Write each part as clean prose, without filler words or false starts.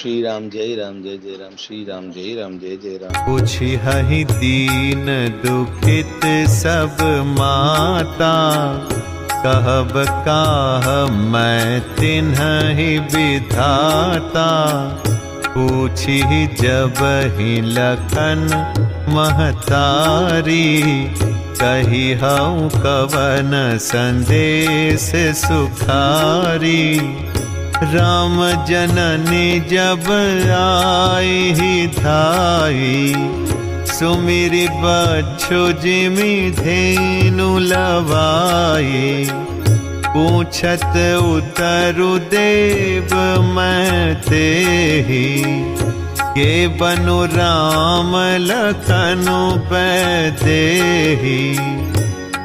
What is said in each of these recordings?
श्री राम जय राम श्री राम जय जय राम। पूछी हहि दीन दुखित सब माता, कहब काह मैं तिन्हि विधाता। पूछी जब ही लखन महतारी, कही हूँ कवन संदेश सुखारी। राम जननी जब आई ही धाई, सुमिरि बच्छु जिमि धेनु लवाई। पूछत उतरु देव मैं तेहि, के बनु राम लखनु बैदेहि।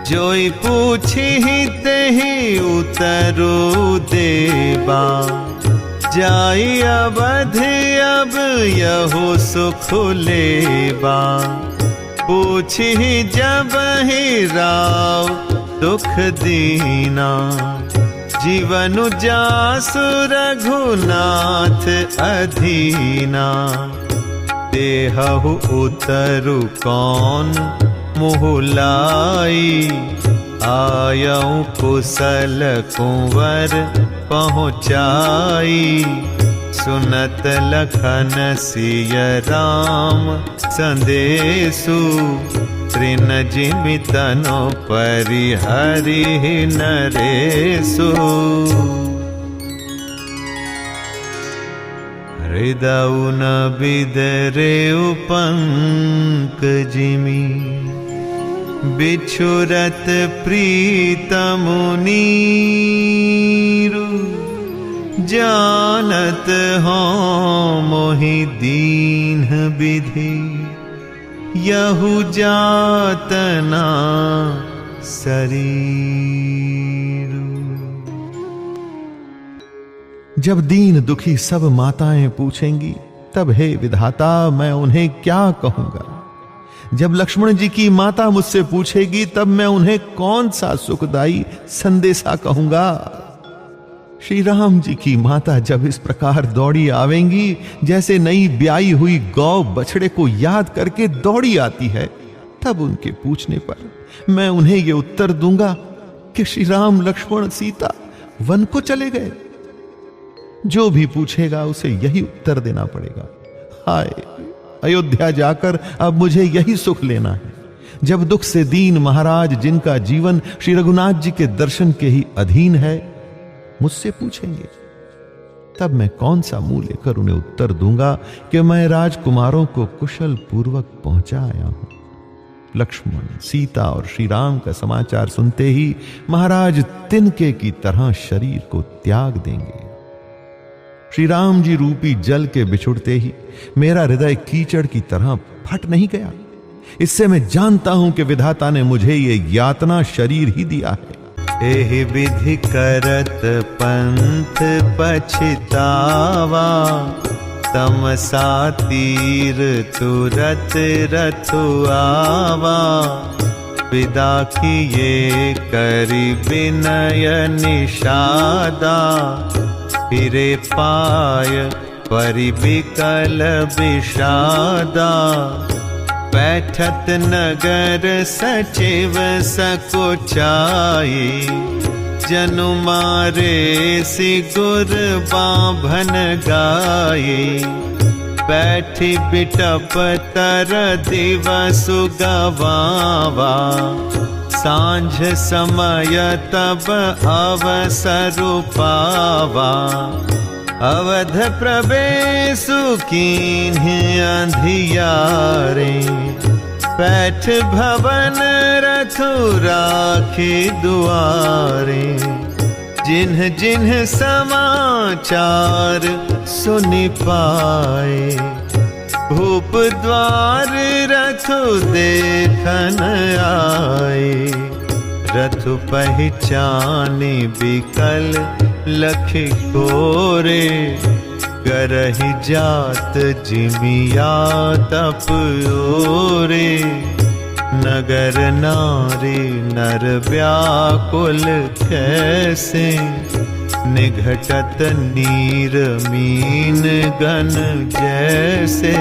जोई पूछी तेहि उतरु देवा, जाई अवध अब यहु सुख लेवा। पूछी जब ही राव दुख दीना, जीवनु जासु रघुनाथ अधीना। देहु उतरु कौन मुँह लाई, आयऊ कुशल कुंवर पहुँचाई। सुनत लखन सिय राम संदेशु, तृण जिमि तनु परिहरि नरेशु। हृदय न बिदरे पंकजिमि, बिछुरत प्रीतमु नीरु। जानत हों मोहि दीन विधि, यहु जातना शरीरु। जब दीन दुखी सब माताएं पूछेंगी, तब हे विधाता मैं उन्हें क्या कहूंगा। जब लक्ष्मण जी की माता मुझसे पूछेगी, तब मैं उन्हें कौन सा सुखदाई संदेशा कहूंगा। श्री राम जी की माता जब इस प्रकार दौड़ी आवेंगी, जैसे नई ब्याई हुई गौ बछड़े को याद करके दौड़ी आती है, तब उनके पूछने पर मैं उन्हें यह उत्तर दूंगा कि श्री राम लक्ष्मण सीता वन को चले गए। जो भी पूछेगा उसे यही उत्तर देना पड़ेगा। हाय, अयोध्या जाकर अब मुझे यही सुख लेना है। जब दुख से दीन महाराज, जिनका जीवन श्री रघुनाथ जी के दर्शन के ही अधीन है, मुझसे पूछेंगे, तब मैं कौन सा मुंह लेकर उन्हें उत्तर दूंगा कि मैं राजकुमारों को कुशल पूर्वक पहुंचा आया हूं। लक्ष्मण, सीता और श्री राम का समाचार सुनते ही महाराज तिनके की तरह शरीर को त्याग देंगे। श्री राम जी रूपी जल के बिछुड़ते ही मेरा हृदय कीचड़ की तरह फट नहीं गया। इससे मैं जानता हूं कि विधाता ने मुझे ये यातना शरीर ही दिया है। एहि विधि करत पंथ पछितावा, तमसा तीर तुरत रथु आवा। विदा किए करि विनय निषादा, फिरे पाय परिविकल विषादा। बैठत नगर सचिव सकुचाई, जनु मारे सि गुर बाभन गाई। बैठी बिटप तर दिवसु गवावा, सांझ समय तब अवसरु पावा। अवध प्रवेशु कीन्हि अंधियारे, बैठ भवन रथु राखी दुआरे। जिन्ह जिन्ह समाचार सुनि पाए, भूप द्वार रथु देखन आए। रथु पहचानी बिकल लखि घोरे, करहि जात जिमिया तप ओरे। नगर नारी नर व्याकुल कैसे, निघटत नीर मीन गन जैसे।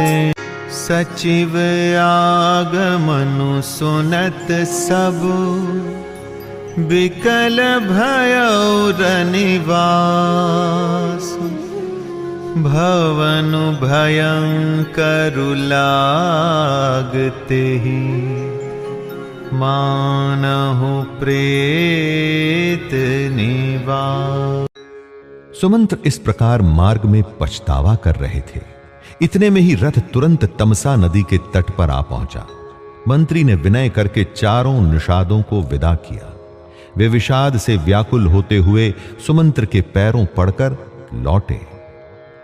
सचिव आगमनु सुनत सब विकल भयौ रनिवास। भवनु भयंकरु लागते ही मानहु प्रेत निवास। सुमंत्र इस प्रकार मार्ग में पछतावा कर रहे थे। इतने में ही रथ तुरंत तमसा नदी के तट पर आ पहुंचा। मंत्री ने विनय करके चारों निषादों को विदा किया। वे विषाद से व्याकुल होते हुए सुमंत्र के पैरों पड़कर लौटे।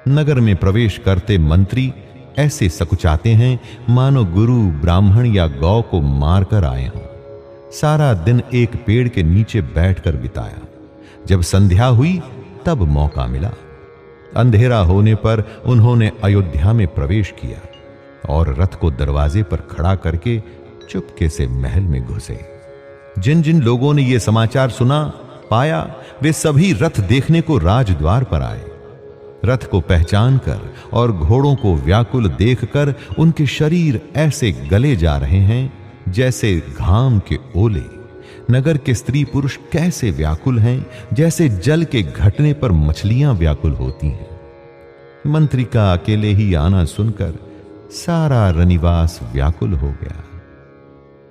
नगर में प्रवेश करते मंत्री ऐसे सकुचाते हैं मानो गुरु ब्राह्मण या गौ को मारकर आए हों। सारा दिन एक पेड़ के नीचे बैठकर बिताया। जब संध्या हुई तब मौका मिला। अंधेरा होने पर उन्होंने अयोध्या में प्रवेश किया और रथ को दरवाजे पर खड़ा करके चुपके से महल में घुसे। जिन जिन लोगों ने यह समाचार सुना पाया, वे सभी रथ देखने को राजद्वार पर आए। रथ को पहचान कर और घोड़ों को व्याकुल देखकर उनके शरीर ऐसे गले जा रहे हैं जैसे घाम के ओले। नगर के स्त्री पुरुष कैसे व्याकुल हैं, जैसे जल के घटने पर मछलियां व्याकुल होती हैं। मंत्री का अकेले ही आना सुनकर सारा रनिवास व्याकुल हो गया।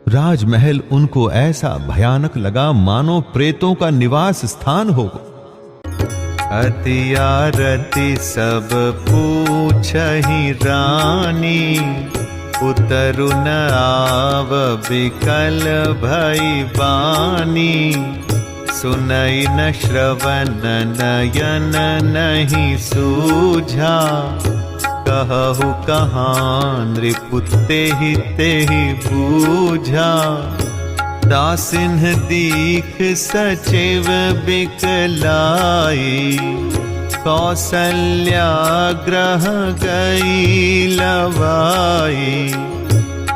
राजमहल उनको ऐसा भयानक लगा मानो प्रेतों का निवास स्थान हो। अति आरती सब पूछहि रानी, उतरु न आव विकल भई बानी। सुनई न श्रवण नयन नहीं सूझा, कहु कहाँ नृपुते ही ते ही बूझा। दासिन्ह दीख सचिव बिकलाई, कौसल्या ग्रह गई लवाई।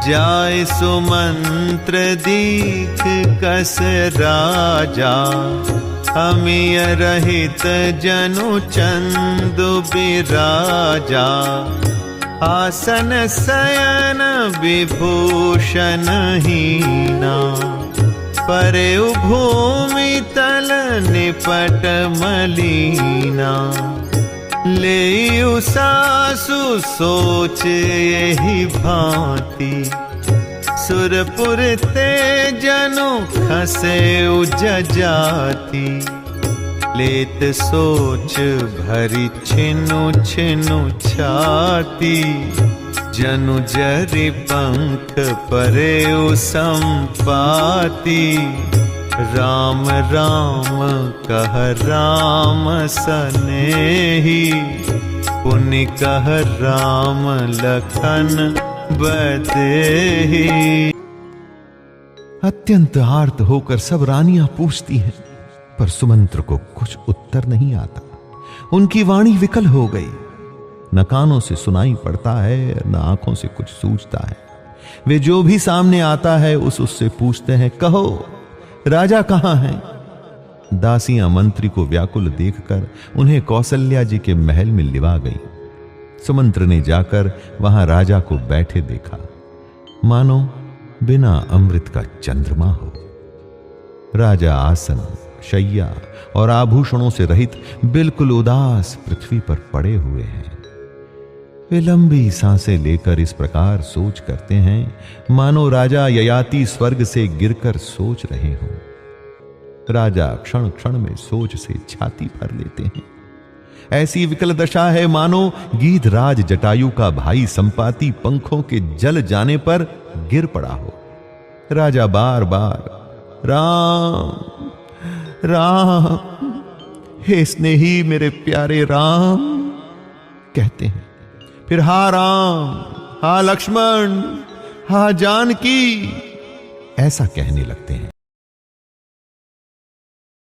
जाय सुमंत्र दीख कस राजा, अमिय रहित जनु चंदु बिराजा। आसन शयन विभूषण हीना, परे भूमि तल निपट मलीना। लेयु सासु सोच यही भांति, सुरपुर ते जनु खसे उजजाति। लेत सोच भरी छिनु छिनु छाती, जनु जरि पंख परे संपाती। राम राम कह राम सनेही, पुनि कह राम लखन बदेही। अत्यंत आर्त होकर सब रानियां पूछती हैं, पर सुमंत्र को कुछ उत्तर नहीं आता। उनकी वाणी विकल हो गई। न कानों से सुनाई पड़ता है, न आंखों से कुछ सूझता है। वे जो भी सामने आता है उससे पूछते हैं, कहो राजा कहां हैं? दासियां मंत्री को व्याकुल देखकर उन्हें कौशल्या जी के महल में लिवा गई। सुमंत्र ने जाकर वहां राजा को बैठे देखा, मानो बिना अमृत का चंद्रमा हो। राजा आसन, शैया और आभूषणों से रहित बिल्कुल उदास पृथ्वी पर पड़े हुए हैं। वे लंबी सांसें लेकर इस प्रकार सोच करते हैं मानो राजा ययाति स्वर्ग से गिरकर सोच रहे हों। राजा क्षण क्षण में सोच से छाती भर लेते हैं। ऐसी विकल दशा है मानो गीधराज जटायु का भाई संपाति पंखों के जल जाने पर गिर पड़ा हो। राजा बार बार राम राम, हे स्नेही मेरे प्यारे राम कहते हैं। फिर हा राम, हा लक्ष्मण, हा जानकी ऐसा कहने लगते हैं।